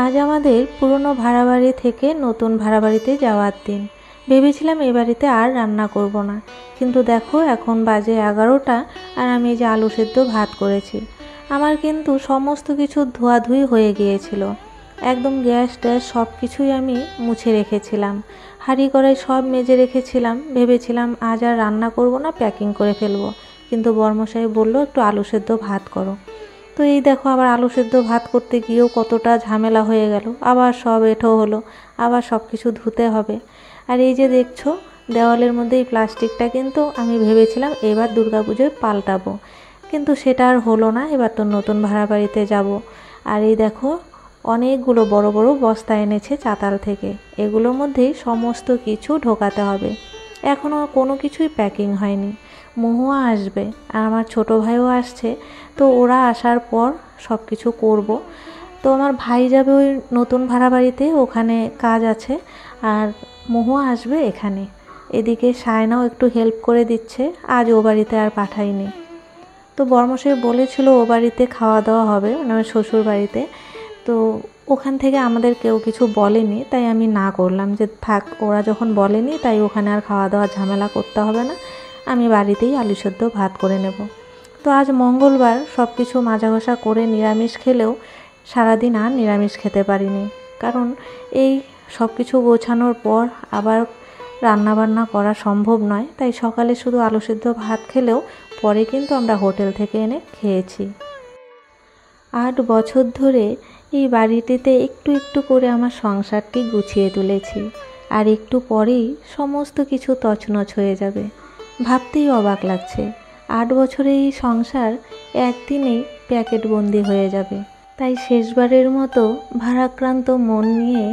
আজ আমাদের পুরনো ভাড়া বাড়ি থেকে নতুন ভাড়া বাড়িতে যাওয়ার দিন। ভেবেছিলাম এ বাড়িতে আর রান্না করব না, কিন্তু দেখো এখন বাজে 11টা আর আমি যে আলু সেদ্ধ ভাত করেছি। আমার কিন্তু সমস্ত কিছু ধোয়াধুয়ি হয়ে গিয়েছিল, একদম গ্যাস ট্যাস সব কিছুই আমি মুছে রেখেছিলাম, হাঁড়ি কড়াই সব মেজে রেখেছিলাম। ভেবেছিলাম আজ আর রান্না করব না, প্যাকিং করে ফেলবো, কিন্তু বর্মশাই বলল একটু আলু সেদ্ধ ভাত করো। তো এই দেখো আবার আলু সেদ্ধ ভাত করতে গিয়েও কতটা ঝামেলা হয়ে গেল, আবার সব এঁঠো হলো, আবার সব কিছু ধুতে হবে। আর এই যে দেখছো দেওয়ালের মধ্যে এই প্লাস্টিকটা কিন্তু আমি ভেবেছিলাম এবার দুর্গাপুজোয় পাল্টাবো, কিন্তু সেটা আর হলো না। এবার তো নতুন ভাড়া বাড়িতে যাব। আর এই দেখো অনেকগুলো বড় বড় বস্তা এনেছে চাতাল থেকে, এগুলোর মধ্যেই সমস্ত কিছু ঢোকাতে হবে। এখনও কোনো কিছুই প্যাকিং হয়নি। মহুয়া আসবে আর আমার ছোটো ভাইও আসছে, তো ওরা আসার পর সব কিছু করব। তো আমার ভাই যাবে ওই নতুন ভাড়া বাড়িতে, ওখানে কাজ আছে, আর মহুয়া আসবে এখানে। এদিকে সায়নাও একটু হেল্প করে দিচ্ছে, আজ ও বাড়িতে আর পাঠাইনি। তো বর্মশাই বলেছিল ও বাড়িতে খাওয়া দাওয়া হবে, মানে আমার শ্বশুর বাড়িতে। তো ওখান থেকে আমাদের কেউ কিছু বলেনি, তাই আমি না করলাম যে থাক, ওরা যখন বলেনি তাই ওখানে আর খাওয়া দাওয়া ঝামেলা করতে হবে না, আমি বাড়িতেই আলু সেদ্ধ ভাত করে নেব। তো আজ মঙ্গলবার সব কিছু মাজা ঘষা করে নিরামিষ খেলেও সারাদিন আর নিরামিষ খেতে পারিনি, কারণ এই সব কিছু গোছানোর পর আবার রান্নাবান্না করা সম্ভব নয়। তাই সকালে শুধু আলু সেদ্ধ ভাত খেলেও পরে কিন্তু আমরা হোটেল থেকে এনে খেয়েছি। 8 বছর ধরে এই বাড়িটিতে একটু একটু করে আমার সংসারটি গুছিয়ে তুলেছি, আর একটু পরেই সমস্ত কিছু তছনছ হয়ে যাবে। ভাবতেই অবাক লাগছে 8 বছরে এই সংসার একদিনেই প্যাকেটবন্দি হয়ে যাবে। তাই শেষবারের মতো ভারাক্রান্ত মন নিয়ে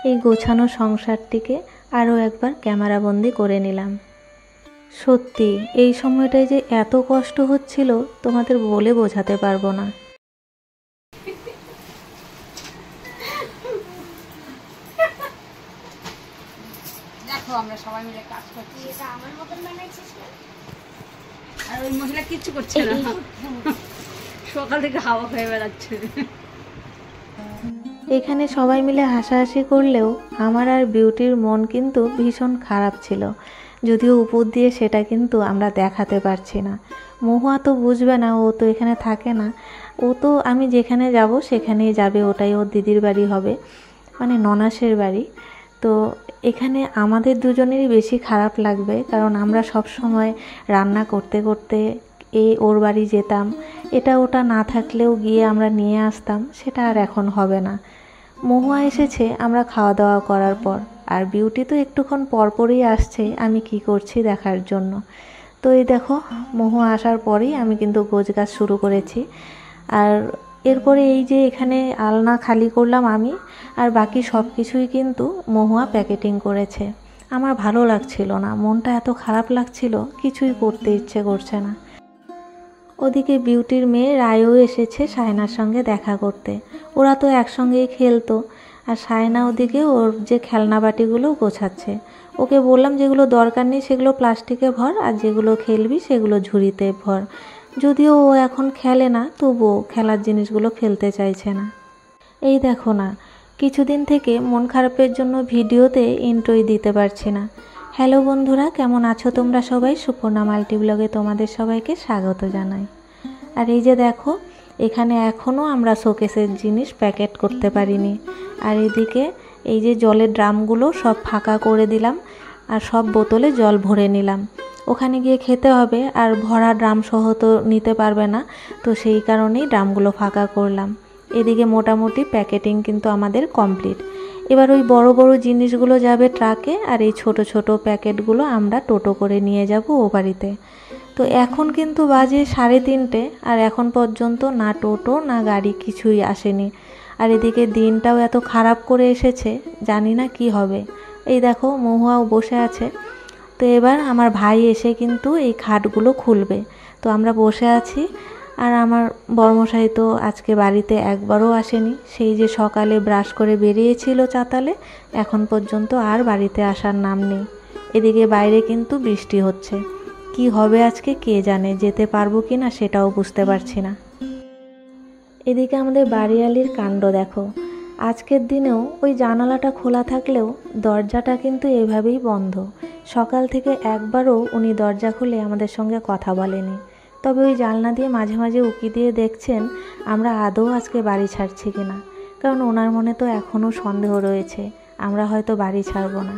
এই গোছানো সংসারটিকে আরও একবার ক্যামেরাবন্দি করে নিলাম। সত্যি এই সময়টায় যে এত কষ্ট হচ্ছিল তোমাদের বলে বোঝাতে পারবো না। দেখো আমরা সবাই মিলে কাজ করছি। এটা আমার মতন বানাইছিস না? আর ওই মহিলা কিচ্ছু করছে না, সকাল থেকে হাওয়া হয়ে বেড়াচ্ছে। এখানে সবাই মিলে হাসাহাসি করলেও আমার আর বিউটির মন কিন্তু ভীষণ খারাপ ছিল, যদিও উপর দিয়ে সেটা কিন্তু আমরা দেখাতে পারছি না। মহুয়া তো বুঝবে না, ও তো এখানে থাকে না। ও তো আমি যেখানে যাব সেখানেই যাবে, ওটাই ওর দিদির বাড়ি হবে, মানে ননাসের বাড়ি। তো এখানে আমাদের দুজনেরই বেশি খারাপ লাগবে, কারণ আমরা সব সময় রান্না করতে করতে ওর বাড়ি যেতাম, এটা ওটা না থাকলেও গিয়ে আমরা নিয়ে আসতাম, সেটা আর এখন হবে না। মহুয়া এসেছে আমরা খাওয়া দাওয়া করার পর, আর বিউটি তো একটুক্ষণ পরপরই আসছে আমি কি করছি দেখার জন্য। তো এই দেখো মহুয়া আসার পরেই আমি কিন্তু গোছগাছ শুরু করেছি। আর এরপরে এই যে এখানে আলনা খালি করলাম আমি, আর বাকি সব কিছুই কিন্তু মহুয়া প্যাকেটিং করেছে। আমার ভালো লাগছিল না, মনটা এত খারাপ লাগছিল, কিছুই করতে ইচ্ছে করছে না। ওদিকে বিউটির মেয়ে রায়ও এসেছে সায়নার সঙ্গে দেখা করতে, ওরা তো একসঙ্গেই খেলতো। আর সায়না ওদিকে ওর যে খেলনা বাটিগুলো গোছাচ্ছে। ওকে বললাম যেগুলো দরকার নেই সেগুলো প্লাস্টিকে ভর, আর যেগুলো খেলবি সেগুলো ঝুড়িতে ভর। যদিও ও এখন খেলে না, তবুও খেলার জিনিসগুলো ফেলতে চাইছে না। এই দেখো না, কিছুদিন থেকে মন খারাপের জন্য ভিডিওতে ইন্ট্রোই দিতে পারছি না। হ্যালো বন্ধুরা, কেমন আছো তোমরা সবাই? সুপর্ণা মাল্টিব্লগে তোমাদের সবাইকে স্বাগত জানাই। আর এই যে দেখো এখানে এখনও আমরা শোকেসের জিনিস প্যাকেট করতে পারিনি। আর এদিকে এই যে জলের ড্রামগুলো সব ফাঁকা করে দিলাম, আর সব বোতলে জল ভরে নিলাম। ওখানে গিয়ে খেতে হবে, আর ভরা ড্রাম সহ তো নিতে পারবে না, তো সেই কারণেই ড্রামগুলো ফাঁকা করলাম। এদিকে মোটামুটি প্যাকেটিং কিন্তু আমাদের কমপ্লিট। এবার ওই বড় বড় জিনিসগুলো যাবে ট্রাকে, আর এই ছোট ছোট প্যাকেটগুলো আমরা টোটো করে নিয়ে যাব ও বাড়িতে। তো এখন কিন্তু বাজে 3:30, আর এখন পর্যন্ত না টোটো না গাড়ি কিছুই আসেনি। আর এদিকে দিনটাও এত খারাপ করে এসেছে, জানি না কি হবে। এই দেখো মহুয়াও বসে আছে। তো এবার আমার ভাই এসে কিন্তু এই খাটগুলো খুলবে। তো আমরা বসে আছি, আর আমার বর্মশাই তো আজকে বাড়িতে একবারও আসেনি, সেই যে সকালে ব্রাশ করে বেরিয়েছিল চাতালে, এখন পর্যন্ত আর বাড়িতে আসার নাম নেই। এদিকে বাইরে কিন্তু বৃষ্টি হচ্ছে, কি হবে আজকে কে জানে, যেতে পারবো কি না সেটাও বুঝতে পারছি না। এদিকে আমাদের বাড়িয়ালির কাণ্ড দেখো, আজকের দিনেও ওই জানালাটা খোলা থাকলেও দরজাটা কিন্তু এভাবেই বন্ধ। সকাল থেকে একবারও উনি দরজা খুলে আমাদের সঙ্গে কথা বলেনি। তবে ওই জানলা দিয়ে মাঝে মাঝে উঁকি দিয়ে দেখছেন আমরা আদৌ আজকে বাড়ি ছাড়ছি কিনা, কারণ ওনার মনে তো এখনও সন্দেহ রয়েছে আমরা হয়তো বাড়ি ছাড়বো না।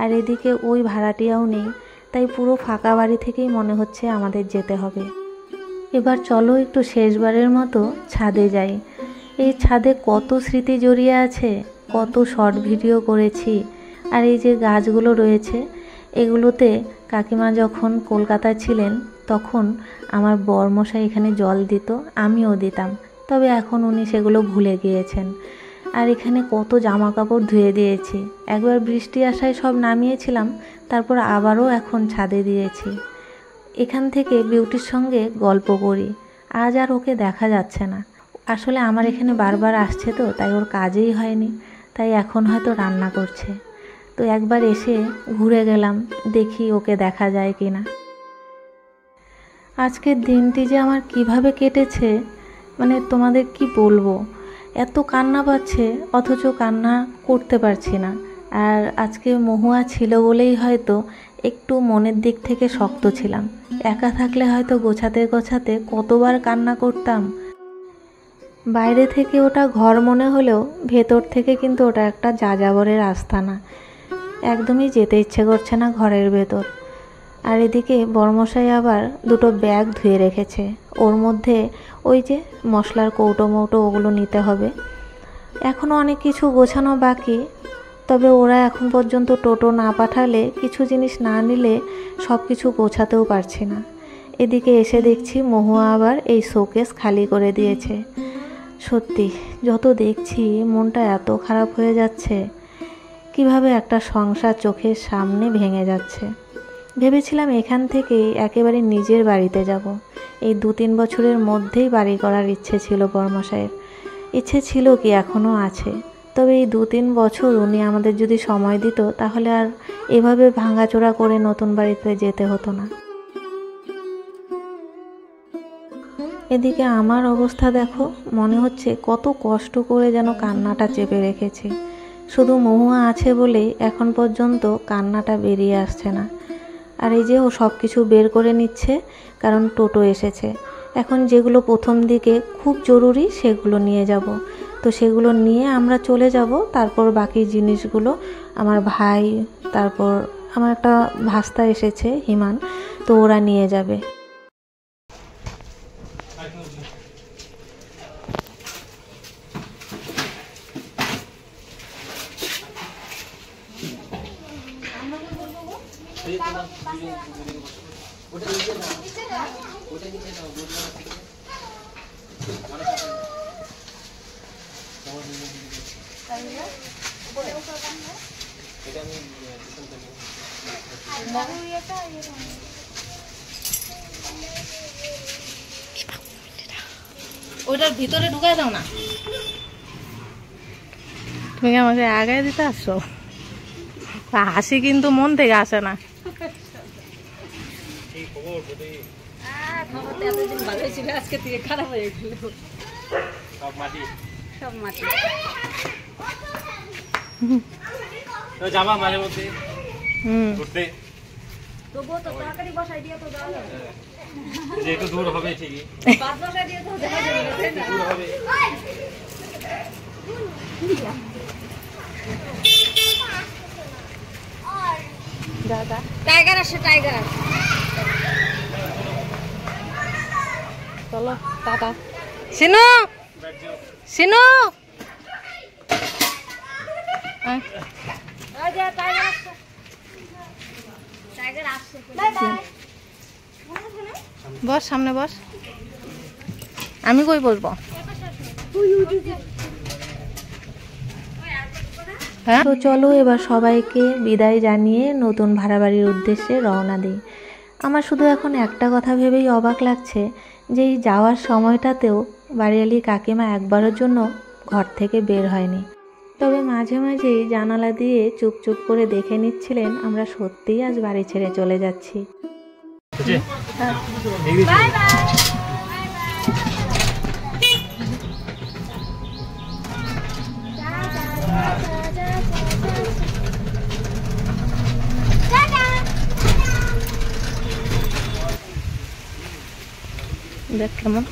আর এদিকে ওই ভাড়াটিয়াও নেই, তাই পুরো ফাঁকা বাড়ি থেকেই মনে হচ্ছে আমাদের যেতে হবে। এবার চলো একটু শেষবারের মতো ছাদে যাই। এই ছাদে কত স্মৃতি জড়িয়ে আছে, কত শর্ট ভিডিও করেছি। আর এই যে গাছগুলো রয়েছে এগুলোতে কাকিমা যখন কলকাতায় ছিলেন তখন আমার বরমশাই এখানে জল দিত, আমিও দিতাম। তবে এখন উনি সেগুলো ভুলে গিয়েছেন। আর এখানে কত জামা কাপড় ধুয়ে দিয়েছি, একবার বৃষ্টি আসায় সব নামিয়েছিলাম, তারপর আবারও এখন ছাদে দিয়েছি। এখান থেকে বিউটির সঙ্গে গল্প করি। আজ আর ওকে দেখা যাচ্ছে না, আসলে আমার এখানে বারবার আসছে তো, তাই ওর কাজেই হয়নি, তাই এখন হয়তো রান্না করছে। তো একবার এসে ঘুরে গেলাম, দেখি ওকে দেখা যায় কি না। আজকের দিনটি যে আমার কিভাবে কেটেছে মানে তোমাদের কি বলবো। এত কান্না পাচ্ছে অথচ কান্না করতে পারছি না। আর আজকে মহুয়া ছিল বলেই হয়তো একটু মনের দিক থেকে শক্ত ছিলাম। একা থাকলে হয়তো গোছাতে গোছাতে কতবার কান্না করতাম। বাইরে থেকে ওটা ঘর মনে হলেও ভেতর থেকে কিন্তু ওটা একটা যাযাবরের আস্তানা। একদমই যেতে ইচ্ছে করছে না ঘরের ভেতর। আর এদিকে বরমশাই আবার দুটো ব্যাগ ধুয়ে রেখেছে, ওর মধ্যে ওই যে মশলার কৌটো মৌটো ওগুলো নিতে হবে। এখনও অনেক কিছু গোছানো বাকি, তবে ওরা এখন পর্যন্ত টোটো না পাঠালে, কিছু জিনিস না নিলে সব কিছু গোছাতেও পারছি না। এদিকে এসে দেখছি মহুয়া আবার এই শোকেস খালি করে দিয়েছে। সত্যি যত দেখছি মনটা এত খারাপ হয়ে যাচ্ছে, কিভাবে একটা সংসার চোখের সামনে ভেঙে যাচ্ছে। ভেবেছিলাম এখান থেকেই একেবারে নিজের বাড়িতে যাব। এই 2-3 বছরের মধ্যেই বাড়ি করার ইচ্ছে ছিল বরমশাইয়ের। ইচ্ছে ছিল কি, এখনও আছে। তবে এই 2-3 বছর উনি আমাদের যদি সময় দিত তাহলে আর এভাবে ভাঙাচোরা করে নতুন বাড়িতে যেতে হতো না। এদিকে আমার অবস্থা দেখো, মনে হচ্ছে কত কষ্ট করে যেন কান্নাটা চেপে রেখেছি। শুধু মহুয়া আছে বলেই এখন পর্যন্ত কান্নাটা বেরিয়ে আসছে না। আর এই যে ও সব কিছু বের করে নিচ্ছে, কারণ টোটো এসেছে। এখন যেগুলো প্রথম দিকে খুব জরুরি সেগুলো নিয়ে যাব। তো সেগুলো নিয়ে আমরা চলে যাব, তারপর বাকি জিনিসগুলো আমার ভাই, তারপর আমার একটা ভাস্তা এসেছে হিমান, তো ওরা নিয়ে যাবে। ওটার ভিতরে ঢুকায় দাও না। তুমি আমাকে আগায় দিতে আসছো, হাসি কিন্তু মন থেকে আসে না। ভালোই ছিল, আজকে থেকে খারাপ হয়ে গেল। সব মাটি তো যাবা মাঝে মধ্যে ঘুরতে, তবুও তো তাড়াতাড়ি বসাই দিয়ে তো যাও, যেহেতু দূর হবে ঠিকই, বাস বসাই দিয়ে তো যাওয়া যাবে না, তাই না? দূর হবে। টাইগার আসে, টাইগার। চলো টাটা। সিনু সিনু ওই যে টাইগার আসছে, টাইগার আসছে। Bye bye. বস, সামনে বস। আমি কই বসবো? হ্যাঁ, তো চলো এবার সবাইকে বিদায় জানিয়ে নতুন ভাড়া বাড়ির উদ্দেশ্যে রওনা দিই। আমার শুধু এখন একটা কথা ভেবেই অবাক লাগছে যে এই যাওয়ার সময়টাতেও বাড়িয়ালি কাকিমা একবারের জন্য ঘর থেকে বের হয়নি। তবে মাঝে মাঝেই জানালা দিয়ে চুপ করে দেখে নিচ্ছিলেন আমরা সত্যিই আজ বাড়ি ছেড়ে চলে যাচ্ছি। Bye bye. দেখ কেমন।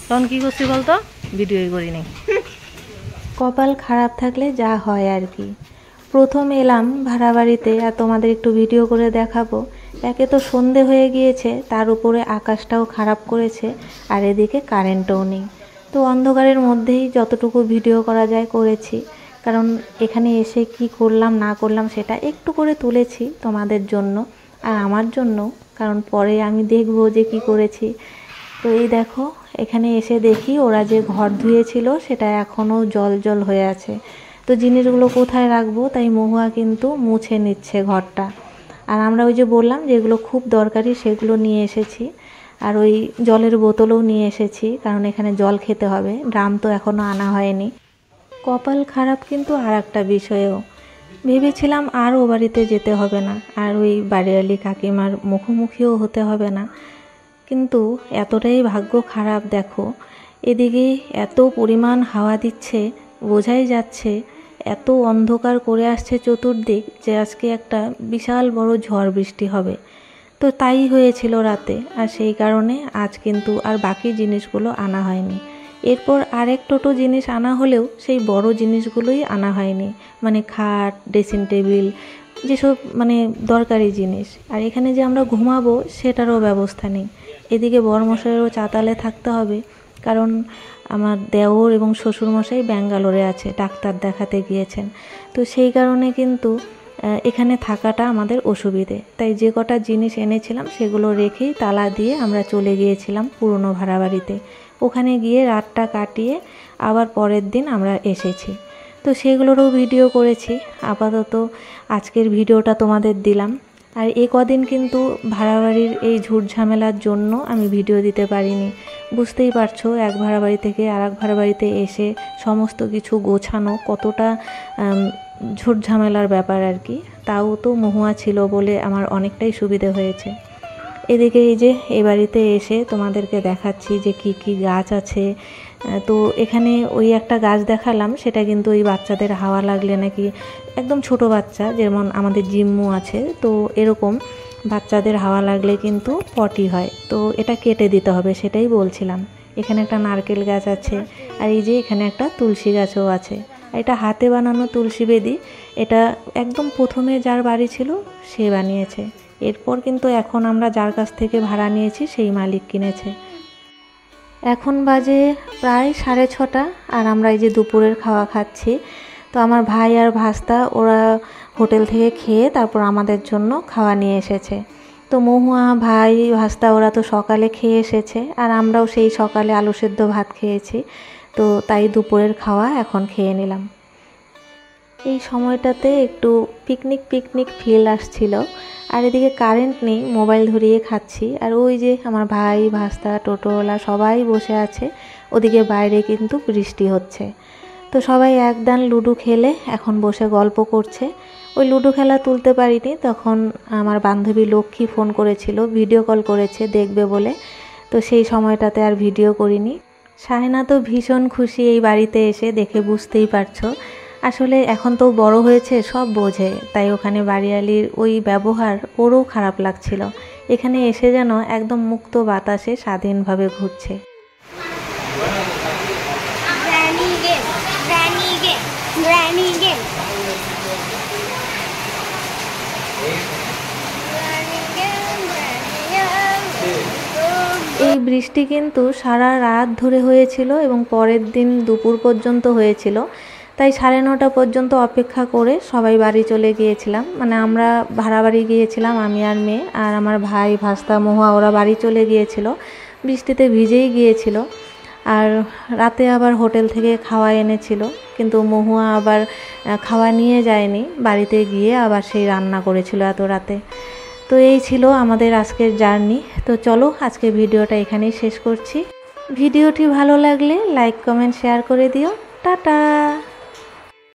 তখন কি করছি বলতো, ভিডিওই করিনি। কপাল খারাপ থাকলে যা হয় আর কি। প্রথম এলাম ভাড়া বাড়িতে, আর তোমাদের একটু ভিডিও করে দেখাবো। একে তো সন্ধে হয়ে গিয়েছে, তার উপরে আকাশটাও খারাপ করেছে, আর এদিকে কারেন্টও নেই। তো অন্ধকারের মধ্যেই যতটুকু ভিডিও করা যায় করেছি, কারণ এখানে এসে কি করলাম না করলাম সেটা একটু করে তুলেছি তোমাদের জন্য আর আমার জন্য, কারণ পরে আমি দেখবো যে কি করেছি। তো এই দেখো, এখানে এসে দেখি ওরা যে ঘর ধুয়েছিল সেটা এখনও জল জল হয়ে আছে। তো জিনিসগুলো কোথায় রাখবো, তাই মহুয়া কিন্তু মুছে নিচ্ছে ঘরটা। আর আমরা ওই যে বললাম যেগুলো খুব দরকারি সেগুলো নিয়ে এসেছি, আর ওই জলের বোতলও নিয়ে এসেছি, কারণ এখানে জল খেতে হবে। ড্রাম তো এখনও আনা হয়নি। কপাল খারাপ কিন্তু আর একটা বিষয়েও, ভেবেছিলাম আর ও বাড়িতে যেতে হবে না, আর ওই বাড়িওয়ালি কাকিমার মুখোমুখিও হতে হবে না, কিন্তু এতটাই ভাগ্য খারাপ। দেখো এদিকে এত পরিমাণ হাওয়া দিচ্ছে, বোঝাই যাচ্ছে এত অন্ধকার করে আসছে চতুর্দিক যে আজকে একটা বিশাল বড় ঝড় বৃষ্টি হবে। তো তাই হয়েছিল রাতে, আর সেই কারণে আজ কিন্তু আর বাকি জিনিসগুলো আনা হয়নি। এরপর আরেক টোটো জিনিস আনা হলেও সেই বড় জিনিসগুলোই আনা হয়নি, মানে খাট, ড্রেসিং টেবিল, যেসব মানে দরকারি জিনিস। আর এখানে যে আমরা ঘুমাবো সেটারও ব্যবস্থা নেই। এদিকে বরমশাইয়েরও চাতালে থাকতে হবে, কারণ আমার দেওর এবং শ্বশুরমশাই ব্যাঙ্গালোরে আছে, ডাক্তার দেখাতে গিয়েছেন। তো সেই কারণে কিন্তু এখানে থাকাটা আমাদের অসুবিধে। তাই যে কটা জিনিস এনেছিলাম সেগুলো রেখেই তালা দিয়ে আমরা চলে গিয়েছিলাম পুরনো ভাড়া বাড়িতে। ওখানে গিয়ে রাতটা কাটিয়ে আবার পরের দিন আমরা এসেছি। তো সেগুলোরও ভিডিও করেছি। আপাতত আজকের ভিডিওটা তোমাদের দিলাম। আর এই কদিন কিন্তু ভাড়া বাড়ির এই ঝুট ঝামেলার জন্য আমি ভিডিও দিতে পারিনি। বুঝতেই পারছো, এক ভাড়া বাড়ি থেকে আর এক ভাড়া বাড়িতে এসে সমস্ত কিছু গোছানো কতটা ঝুট ঝামেলার ব্যাপার আর কি। তাও তো মহুয়া ছিল বলে আমার অনেকটাই সুবিধে হয়েছে। এদিকে এই যে এই বাড়িতে এসে তোমাদেরকে দেখাচ্ছি যে কি কি গাছ আছে। তো এখানে ওই একটা গাছ দেখালাম, সেটা কিন্তু ওই বাচ্চাদের হাওয়া লাগলে নাকি, একদম ছোট বাচ্চা যেমন আমাদের জিম্মু আছে, তো এরকম বাচ্চাদের হাওয়া লাগলে কিন্তু পটি হয়, তো এটা কেটে দিতে হবে, সেটাই বলছিলাম। এখানে একটা নারকেল গাছ আছে, আর এই যে এখানে একটা তুলসী গাছও আছে। এটা হাতে বানানো তুলসী বেদি, এটা একদম প্রথমে যার বাড়ি ছিল সে বানিয়েছে। এরপর কিন্তু এখন আমরা যার কাছ থেকে ভাড়া নিয়েছি সেই মালিক কিনেছে। এখন বাজে প্রায় 6:30, আর আমরা এই যে দুপুরের খাওয়া খাচ্ছি। তো আমার ভাই আর ভাস্তা ওরা হোটেল থেকে খেয়ে তারপর আমাদের জন্য খাওয়া নিয়ে এসেছে। তো মহুয়া, ভাই, ভাস্তা ওরা তো সকালে খেয়ে এসেছে, আর আমরাও সেই সকালে আলু সেদ্ধ ভাত খেয়েছি। তো তাই দুপুরের খাওয়া এখন খেয়ে নিলাম। এই সময়টাতে একটু পিকনিক পিকনিক ফিল আসছিল। আর এদিকে কারেন্ট নেই, মোবাইল ধরিয়ে খাচ্ছি। আর ওই যে আমার ভাই, ভাস্তা, টোটোওয়ালা সবাই বসে আছে। ওদিকে বাইরে কিন্তু বৃষ্টি হচ্ছে। তো সবাই একদান লুডো খেলে এখন বসে গল্প করছে। ওই লুডো খেলা তুলতে পারিনি, তখন আমার বান্ধবী লক্ষ্মী ফোন করেছিল, ভিডিও কল করেছে দেখবে বলে। তো সেই সময়টাতে আর ভিডিও করিনি। শাহেনা তো ভীষণ খুশি এই বাড়িতে এসে, দেখে বুঝতেই পারছো। আসলে এখন তো বড় হয়েছে, সব বোঝে, তাই ওখানে বাড়িয়ালির ওই ব্যবহার ওরও খারাপ লাগছিল। এখানে এসে যেন একদম মুক্ত বাতাসে স্বাধীনভাবে ঘুরছে। এই বৃষ্টি কিন্তু সারা রাত ধরে হয়েছিল এবং পরের দিন দুপুর পর্যন্ত হয়েছিল। তাই 9:30 পর্যন্ত অপেক্ষা করে সবাই বাড়ি চলে গিয়েছিলাম। মানে আমরা ভাড়া বাড়ি গিয়েছিলাম, আমি আর মেয়ে, আর আমার ভাই, ভাস্তা, মহুয়া ওরা বাড়ি চলে গিয়েছিল, বৃষ্টিতে ভিজেই গিয়েছিল। আর রাতে আবার হোটেল থেকে খাওয়া এনেছিল, কিন্তু মহুয়া আবার খাওয়া নিয়ে যায়নি, বাড়িতে গিয়ে আবার সেই রান্না করেছিল এত রাতে। তো এই ছিল আমাদের আজকের জার্নি। তো চলো আজকে ভিডিওটা এখানেই শেষ করছি। ভিডিওটি ভালো লাগলে লাইক, কমেন্ট, শেয়ার করে দিও। টাটা।